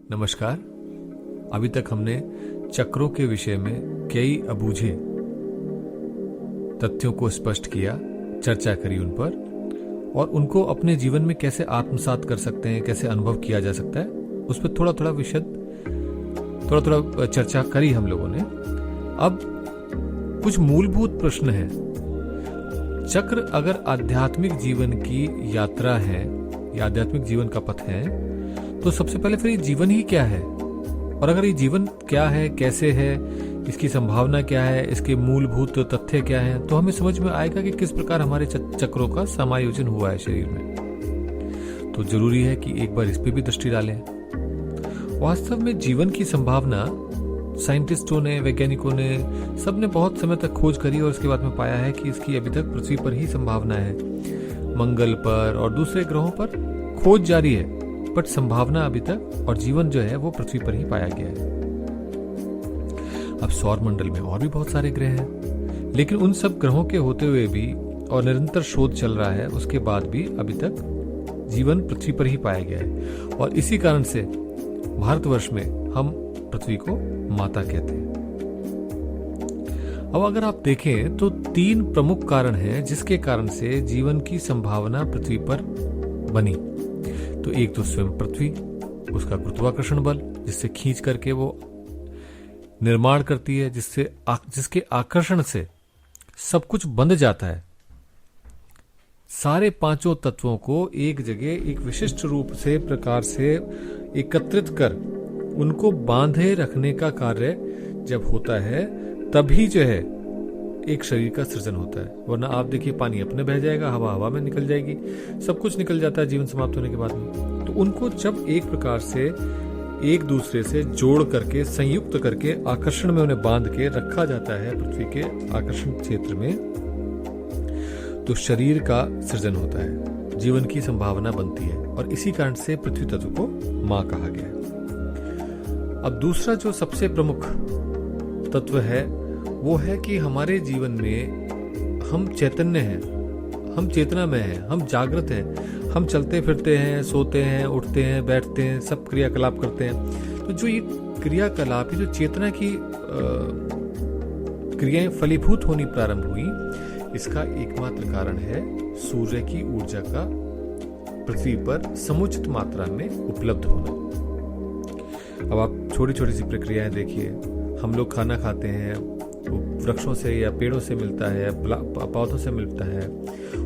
नमस्कार। अभी तक हमने चक्रों के विषय में कई अबूझे तथ्यों को स्पष्ट किया, चर्चा करी उन पर और उनको अपने जीवन में कैसे आत्मसात कर सकते हैं, कैसे अनुभव किया जा सकता है, उस पर थोड़ा थोड़ा चर्चा करी हम लोगों ने। अब कुछ मूलभूत प्रश्न हैं। चक्र अगर आध्यात्मिक जीवन की यात्रा है या आध्यात्मिक जीवन का पथ है, तो सबसे पहले फिर ये जीवन ही क्या है, और अगर ये जीवन क्या है, कैसे है, इसकी संभावना क्या है, इसके मूलभूत तथ्य क्या हैं, तो हमें समझ में आएगा कि किस प्रकार हमारे चक्रों का समायोजन हुआ है शरीर में। तो जरूरी है कि एक बार इस पे भी दृष्टि डालें। वास्तव में जीवन की संभावना साइंटिस्टों ने, वैज्ञानिकों ने, सबने बहुत समय तक खोज करी और उसके बाद में पाया है कि इसकी अभी तक पृथ्वी पर ही संभावना है। मंगल पर और दूसरे ग्रहों पर खोज जारी है, बट संभावना अभी तक और जीवन जो है वो पृथ्वी पर ही पाया गया है। अब सौर मंडल में और भी बहुत सारे ग्रह हैं, लेकिन उन सब ग्रहों के होते हुए भी और निरंतर शोध चल रहा है, उसके बाद भी अभी तक जीवन पृथ्वी पर ही पाया गया है। और इसी कारण से भारतवर्ष में हम पृथ्वी को माता कहते हैं। अब अगर आप देखें तो 3 प्रमुख कारण हैं जिसके कारण से जीवन की संभावना पृथ्वी पर बनी। तो एक तो स्वयं पृथ्वी, उसका गुरुत्वाकर्षण बल जिससे खींच करके वो निर्माण करती है, जिसके आकर्षण से सब कुछ बंध जाता है। सारे 5 तत्वों को एक जगह एक विशिष्ट रूप से प्रकार से एकत्रित कर उनको बांधे रखने का कार्य जब होता है, तभी जो है एक शरीर का सृजन होता है। वरना आप देखिए, पानी अपने बह जाएगा, हवा में निकल जाएगी, सब कुछ निकल जाता है जीवन समाप्त होने के बाद में। तो उनको जब एक प्रकार से एक दूसरे से जोड़ करके, संयुक्त करके, आकर्षण में उन्हें बांध के रखा जाता है पृथ्वी के आकर्षण क्षेत्र में, तो शरीर का सृजन होता है, जीवन की संभावना बनती है। और इसी कारण से पृथ्वी तत्व को मां कहा गया है। अब दूसरा जो सबसे प्रमुख तत्व है वो है कि हमारे जीवन में हम चैतन्य हैं, हम चेतना में हैं, हम जागृत हैं, हम चलते फिरते हैं, सोते हैं, उठते हैं, बैठते हैं, सब क्रियाकलाप करते हैं। तो जो ये क्रियाकलाप, जो चेतना की क्रियाएं फलीभूत होनी प्रारंभ हुई, इसका एकमात्र कारण है सूर्य की ऊर्जा का पृथ्वी पर समुचित मात्रा में उपलब्ध होना। अब आप छोटी छोटी सी प्रक्रियाएं देखिए। हम लोग खाना खाते हैं, वृक्षों से या पेड़ों से मिलता है, पौधों से मिलता है।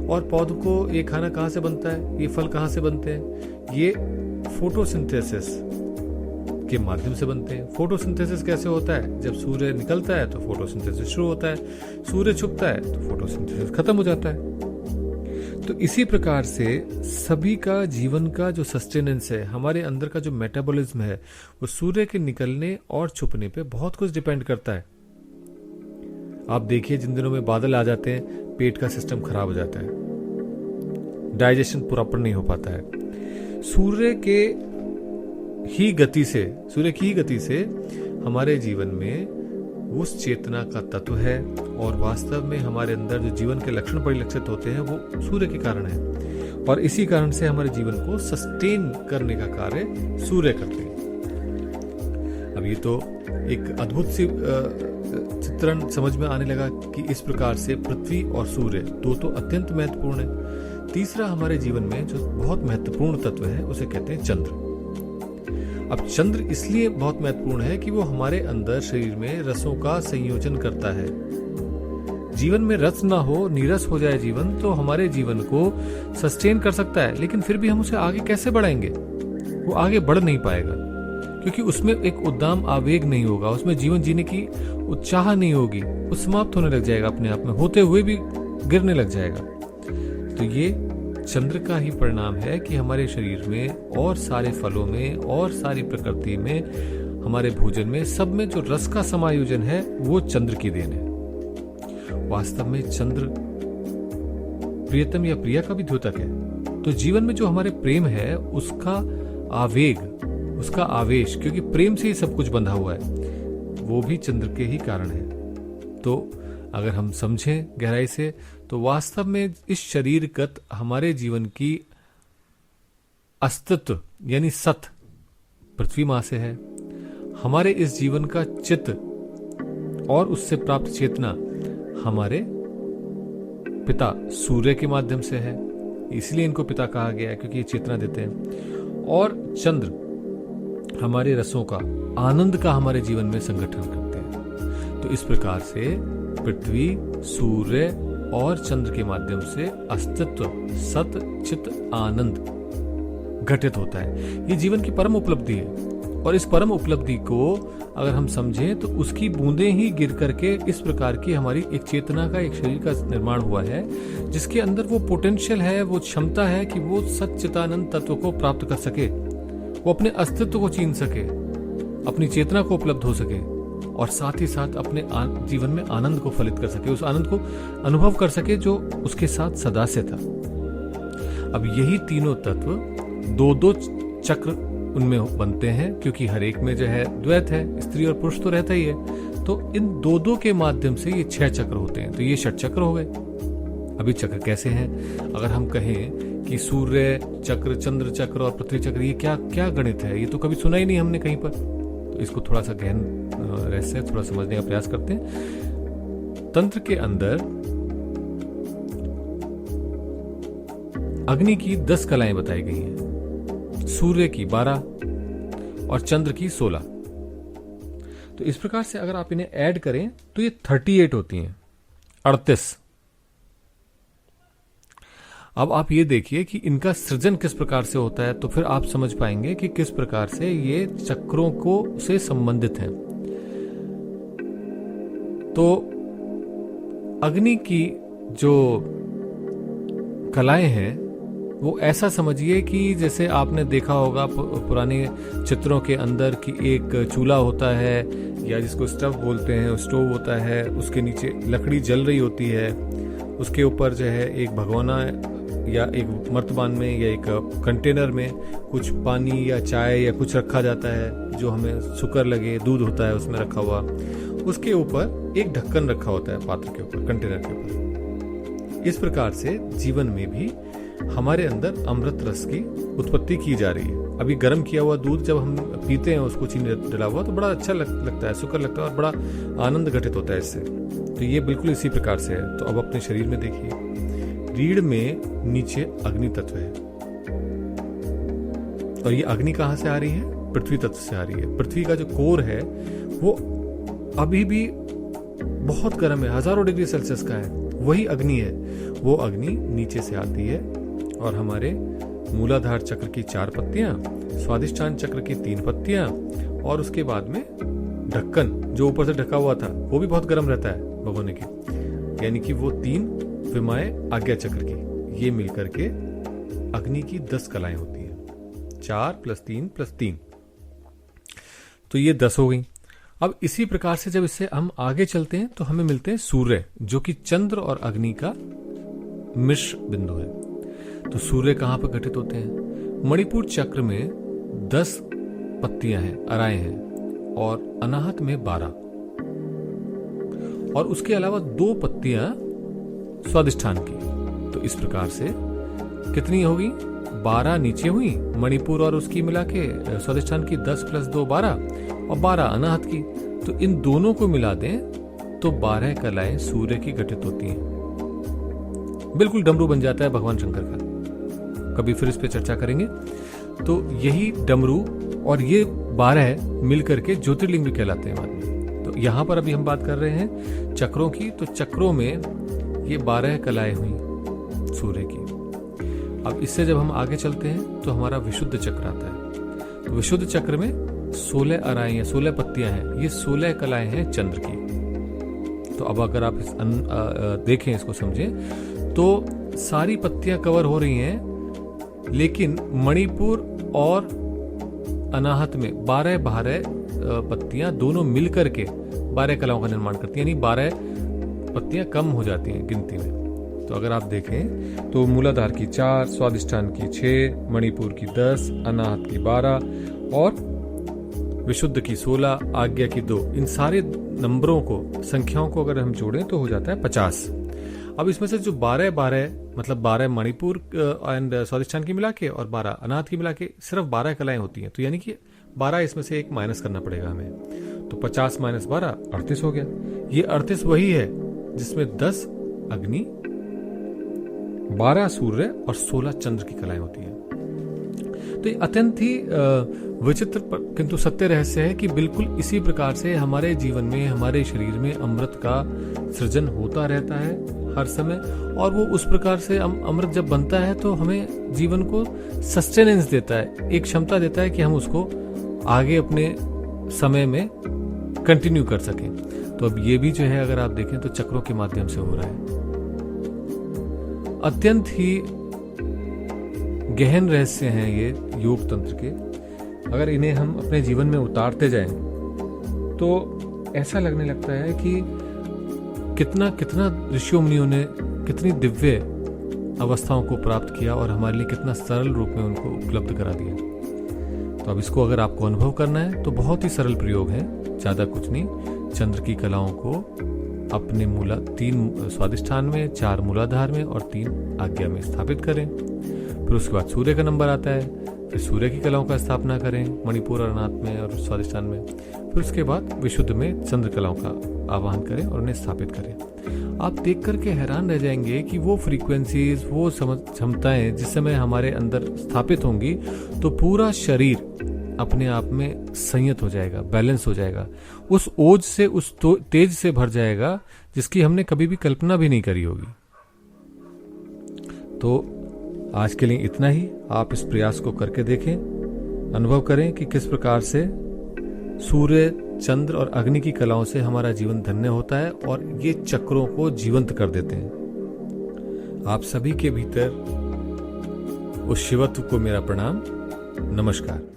और पौधों को ये खाना कहाँ से बनता है, ये फल कहाँ से बनते हैं, ये फोटोसिंथेसिस के माध्यम से बनते हैं। फोटोसिंथेसिस कैसे होता है? जब सूर्य निकलता है तो फोटोसिंथेसिस शुरू होता है, सूर्य छुपता है तो फोटोसिंथेसिस खत्म हो जाता है। तो इसी प्रकार से सभी का जीवन का जो सस्टेनेंस है, हमारे अंदर का जो मेटाबॉलिज्म है, वो सूर्य के निकलने और छुपने पे बहुत कुछ डिपेंड करता है। आप देखिए, जिन दिनों में बादल आ जाते हैं, पेट का सिस्टम खराब हो जाता है, डाइजेशन प्रॉपर नहीं हो पाता है। सूर्य की ही गति से हमारे जीवन में उस चेतना का तत्व है, और वास्तव में हमारे अंदर जो जीवन के लक्षण परिलक्षित होते हैं वो सूर्य के कारण है। और इसी कारण से हमारे जीवन को सस्टेन करने का कार्य सूर्य करते हैं। अब ये तो एक अद्भुत सी चित्रण समझ में आने लगा कि इस प्रकार से पृथ्वी और सूर्य दो तो अत्यंत महत्वपूर्ण है। तीसरा हमारे जीवन में जो बहुत महत्वपूर्ण तत्व है उसे कहते हैं चंद्र। अब चंद्र इसलिए बहुत महत्वपूर्ण है कि वो हमारे अंदर शरीर में रसों का संयोजन करता है। जीवन में रस ना हो, नीरस हो जाए जीवन, तो हमारे जीवन को सस्टेन कर सकता है, लेकिन फिर भी हम उसे आगे कैसे बढ़ाएंगे? वो आगे बढ़ नहीं पाएगा, क्योंकि उसमें एक उद्दाम आवेग नहीं होगा, उसमें जीवन जीने की उत्साह नहीं होगी, वो समाप्त होने लग जाएगा, अपने आप में होते हुए भी गिरने लग जाएगा। तो ये चंद्र का ही परिणाम है कि हमारे शरीर में और सारे फलों में और सारी प्रकृति में, हमारे भोजन में, सब में जो रस का समायोजन है वो चंद्र की देन है। वास्तव में चंद्र प्रियतम या प्रिया का भी द्योतक है। तो जीवन में जो हमारे प्रेम है, उसका आवेग, उसका आवेश, क्योंकि प्रेम से ही सब कुछ बंधा हुआ है, वो भी चंद्र के ही कारण है। तो अगर हम समझें गहराई से, तो वास्तव में इस शरीरगत हमारे जीवन की अस्तित्व यानी सत, पृथ्वी माँ से है, हमारे इस जीवन का चित्त और उससे प्राप्त चेतना हमारे पिता सूर्य के माध्यम से है, इसलिए इनको पिता कहा गया है क्योंकि ये चेतना देते हैं। और चंद्र हमारे रसों का, आनंद का हमारे जीवन में संगठन करते हैं। तो इस प्रकार से पृथ्वी, सूर्य और चंद्र के माध्यम से अस्तित्व, सत, चित, आनंद घटित होता है। ये जीवन की परम उपलब्धि है और इस परम उपलब्धि को अगर हम समझें तो उसकी बूंदें ही गिर करके इस प्रकार की हमारी एक चेतना का, एक शरीर का निर्माण हुआ है, जिसके अंदर वो पोटेंशियल है, वो क्षमता है कि वो सच्चिदानंद तत्व को प्राप्त कर सके, वो अपने अस्तित्व को छीन सके, अपनी चेतना को उपलब्ध हो सके और साथ ही साथ अपने जीवन में आनंद को फलित कर सके, उस आनंद को अनुभव कर सके जो उसके साथ सदा से था। अब यही तीनों तत्व दो दो चक्र उनमें बनते हैं, क्योंकि हर एक में जो है द्वैत है, स्त्री और पुरुष तो रहता ही है। तो इन दो दो के माध्यम से ये 6 चक्र होते हैं, तो ये 6 चक्र हो गए। अभी चक्र कैसे हैं? अगर हम कहें कि सूर्य चक्र, चंद्र चक्र और पृथ्वी चक्र, ये क्या क्या गणित है, ये तो कभी सुना ही नहीं हमने कहीं पर। तो इसको थोड़ा सा गहन रहस्य थोड़ा समझने का प्रयास करते हैं। तंत्र के अंदर अग्नि की 10 कलाएं बताई गई हैं, सूर्य की 12 और चंद्र की 16। तो इस प्रकार से अगर आप इन्हें ऐड करें तो ये 38 होती हैं, 38। अब आप ये देखिए कि इनका सृजन किस प्रकार से होता है, तो फिर आप समझ पाएंगे कि किस प्रकार से ये चक्रों को से संबंधित हैं। तो अग्नि की जो कलाएं हैं वो ऐसा समझिए कि जैसे आपने देखा होगा पुराने चित्रों के अंदर कि एक चूल्हा होता है या जिसको स्टोव बोलते हैं, स्टोव होता है, उसके नीचे लकड़ी जल रही होती है, उसके ऊपर जो है एक भगोना या एक मर्तबान में या एक कंटेनर में कुछ पानी या चाय या कुछ रखा जाता है जो हमें सुकर लगे, दूध होता है उसमें रखा हुआ, उसके ऊपर एक ढक्कन रखा होता है पात्र के ऊपर, कंटेनर के ऊपर। इस प्रकार से जीवन में भी हमारे अंदर अमृत रस की उत्पत्ति की जा रही है। अभी गर्म किया हुआ दूध जब हम पीते हैं, उसको चीनी डला हुआ, तो बड़ा अच्छा लगता है, सुकर लगता है और बड़ा आनंद घटित होता है इससे। तो ये बिल्कुल इसी प्रकार से है। तो अब अपने शरीर में देखिए, रीढ़ में नीचे अग्नि तत्व है और ये अग्नि कहां से आ रही है? पृथ्वी तत्व से आ रही है। पृथ्वी का जो कोर है वो अभी भी बहुत गर्म है, हजारों डिग्री सेल्सियस का है, वही अग्नि है। वो अग्नि नीचे से आती है और हमारे मूलाधार चक्र की 4 पत्तियां, स्वादिष्ठान चक्र की 3 पत्तियां और उसके बाद में ढक्कन जो ऊपर से ढका हुआ था वो भी बहुत गर्म रहता है भगोने की, यानी कि वो 3 विमाएं आज्ञा चक्र की, ये मिलकर के अग्नि की 10 कलाएं होती हैं। 4 + 3 + 3, तो ये 10 हो गई। अब इसी प्रकार से जब इससे हम आगे चलते हैं तो हमें मिलते हैं सूर्य, जो कि चंद्र और अग्नि का मिश्र बिंदु है। तो सूर्य कहां पर घटित होते हैं? मणिपुर चक्र में 10 पत्तियां हैं, अराएं हैं और अनाहत में 12 और उसके अलावा 2 पत्तियां स्वादिष्ठान की। तो इस प्रकार से कितनी होगी? 12 नीचे हुई मणिपुर और उसकी मिला के स्वादिष्ठान की, 10 + 2 12 और 12 अनाहत की। तो इन दोनों को मिला दें तो 12 कलाएं सूर्य की घटित होती हैं। बिल्कुल डमरू बन जाता है भगवान शंकर का। कभी फिर इस पे चर्चा करेंगे। तो यही डमरू और ये 12 मिलकर के ज्योतिर्लिंग भी कहलाते हैं बाद में। तो यहां पर अभी हम बात कर रहे हैं चक्रों की। तो चक्रों में ये 12 कलाएं हुई सूर्य की। अब इससे जब हम आगे चलते हैं तो हमारा विशुद्ध चक्र आता है। तो विशुद्ध चक्र में 16 अराएं या 16 पत्तियां हैं, ये 16 कलाएं हैं चंद्र की। तो अब अगर आप देखें, इसको समझें, तो सारी पत्तियां कवर हो रही हैं, लेकिन मणिपुर और अनाहत में 12 पत्तियां दोनों मिलकर के 12 कलाओं का निर्माण करती हैं, यानी 12 पत्तियां कम हो जाती हैं गिनती में। तो अगर आप देखें तो मूलाधार की 4, स्वादिष्ठान की 6, मणिपुर की 10, अनाहत की 12 और विशुद्ध की 16, आज्ञा की 2, इन सारे नंबरों को, संख्याओं को अगर हम जोड़ें तो हो जाता है 50। अब इसमें से जो 12 मतलब 12 मणिपुर एंड स्वादिष्ठान की मिला के और 12 अनाहत की मिला के सिर्फ 12 कलाएं होती हैं। तो यानी कि 12 इसमें से एक माइनस करना पड़ेगा हमें, तो 50 माइनस 12 38 हो गया। ये 38 वही है जिसमें 10 अग्नि, 12 सूर्य और 16 चंद्र की कलाएं होती है। तो ये अत्यंत ही विचित्र किंतु सत्य रहस्य है कि बिल्कुल इसी प्रकार से हमारे जीवन में, हमारे शरीर में अमृत का सृजन होता रहता है हर समय, और वो उस प्रकार से अमृत जब बनता है तो हमें जीवन को सस्टेनेंस देता है, एक क्षमता देता है कि हम उसको आगे अपने समय में कंटिन्यू कर सकें। तो अब ये भी जो है अगर आप देखें तो चक्रों के माध्यम से हो रहा है। अत्यंत ही गहन रहस्य हैं ये योग तंत्र के। अगर इन्हें हम अपने जीवन में उतारते जाएं तो ऐसा लगने लगता है कि कितना कितना ऋषियों मुनियों ने कितनी दिव्य अवस्थाओं को प्राप्त किया और हमारे लिए कितना सरल रूप में उनको उपलब्ध करा दिया। तो अब इसको अगर आपको अनुभव करना है तो बहुत ही सरल प्रयोग है, ज्यादा कुछ नहीं। चंद्र की कलाओं को अपने 3 स्वादिष्ठान में, 4 मूलाधार में और 3 आज्ञा में स्थापित करें। फिर उसके बाद सूर्य का नंबर आता है, फिर सूर्य की कलाओं का स्थापना करें मणिपुर और अनाथ में और स्वादिष्ठान में। फिर उसके बाद विशुद्ध में चंद्र कलाओं का आवाहन करें और उन्हें स्थापित करें। आप देख करके हैरान रह जाएंगे कि वो फ्रीक्वेंसीज, वो क्षमताएं जिस समय हमारे अंदर स्थापित होंगी तो पूरा शरीर अपने आप में संयत हो जाएगा, बैलेंस हो जाएगा, उस ओज से, उस तेज से भर जाएगा जिसकी हमने कभी भी कल्पना भी नहीं करी होगी। तो आज के लिए इतना ही। आप इस प्रयास को करके देखें, अनुभव करें कि किस प्रकार से सूर्य, चंद्र और अग्नि की कलाओं से हमारा जीवन धन्य होता है और ये चक्रों को जीवंत कर देते हैं। आप सभी के भीतर उस शिवत्व को मेरा प्रणाम, नमस्कार।